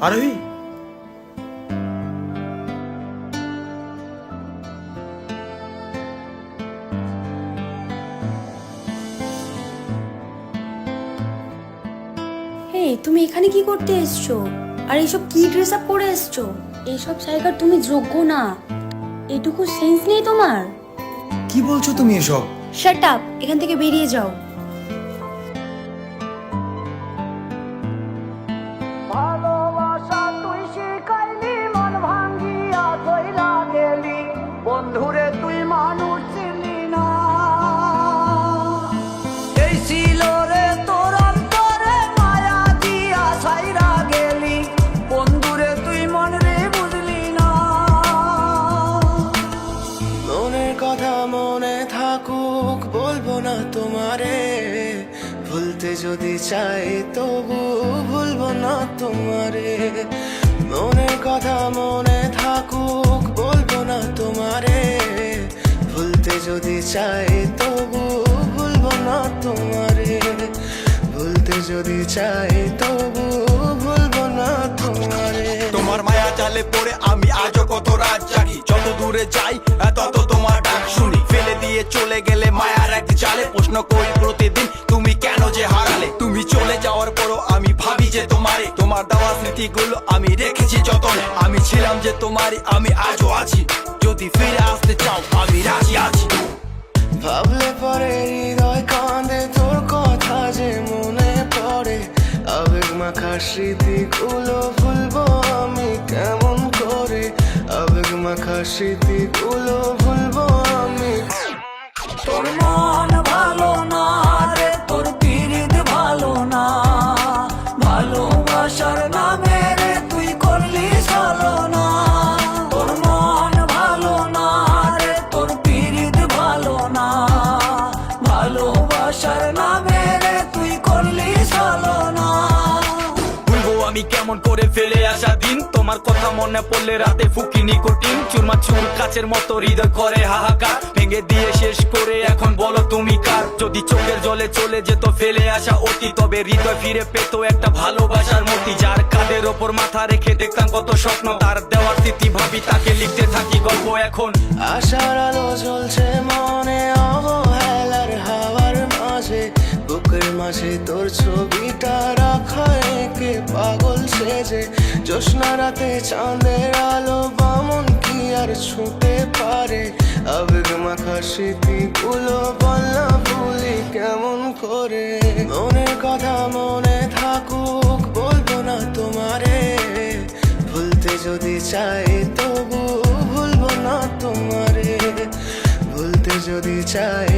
আরোহী, তুমি এখানে কি করতে এসছো? আর এইসব কি ড্রেস আপ পরে এসছো? এইসব জায়গার তুমি যোগ্য না। এটুকু সেন্স নেই তোমার? কি বলছো তুমি এসব? শাট আপ, এখান থেকে বেরিয়ে যাও। ভালোবাসা তুই শিখাইলি, মন ভাঙ্গিয়া কইরা গেলি, বন্ধুরে তুই মানুষ চিনলি না। এই ছিল রে তোর অন্তরে মায়া দিয়া ছাইরা গেলি, বন্ধুরে তুই মন রে বুঝলি না। মনের কথা মনে থাকুক, বলবো না তোমারে, ভুলতে যদি চাই তবু ভুলবো না তোমারে। মনের কথা মনে থাকুক, বলবো না তোমারে, ভুলতে যদি চাই তবু ভুলবো না তোমারে। ভুলতে যদি চাই তবু ভুলবো না তোমারে। তোমার মায়া জালে পড়ে আমি আজও কত রাত জাগি, যত দূরে যাই তত তোমার ডাক শুনি। ফেলে দিয়ে চলে গেলে মায়ার এক জালে, প্রশ্ন করি প্রতিদিন তুমি কেন যে হারালে। তুমি চলে যাওয়ার পরও আমি ভাবি যে তোমারে, তোমার দেওয়া স্মৃতিগুলো আমি রেখেছি যতনে। আমি ছিলাম যে তোমারই, আমি আজও আছি, যদি ফিরে আসতে চাও আমি রাজি আছি। ভাবলে পরে হৃদয় কাঁদে, তোর কথা যে মনে পড়ে। আবেগ মাখা স্মৃতিগুলো ভুলবো আমি কেমন করে। আবেগ মাখা স্মৃতিগুলো ভুলবো আমি। তোর মন ভালো না রে, তোর পিরিত ভালো না, ভালোবাসার নামে রে তুই করলি ছলনা। তোর মন ভালো না রে, তোর পিরিত ভালো না, ভালোবাসার নামে রে তুই করলি ছলনা। ভুলবো আমি কেমন করে ফেলে আসা দিন, তোমার কথা মনে পড়লে রাতে ফুকি নিকোটিন। চুরমা চুর কাচের মতো হৃদয় করে হাহাকার, ভেঙে দিয়ে শেষ করে এখন বলো তুমি কার। যদি চোখের জলে চলে যেত ফেলে আসা অতি, তবে হৃদয় ফিরে পেত একটা ভালোবাসার মতি। যার কাঁধের ওপর মাথা রেখে দেখতাম কত স্বপ্ন, তার দেওয়ার স্মৃতি ভাবি তাকে লিখতে থাকি গল্প এখন। আশার আলো জ্বলছে মনে অবহেলার হাওয়ার মাঝে, বুকের মাঝে তোর ছবিটা রাখা একে পাগল সেজে। জ্যোৎস্না রাতে চাঁদের আলো বামন কি আর ছুঁতে পারে। আবেগ মাখা স্মৃতিগুলো বলনা ভুলি কেমন করে। মনের কথা মনে থাকুক, বলবো না তোমারে, ভুলতে যদি চাই তবু ভুলবো না তোমারে। ভুলতে যদি চাই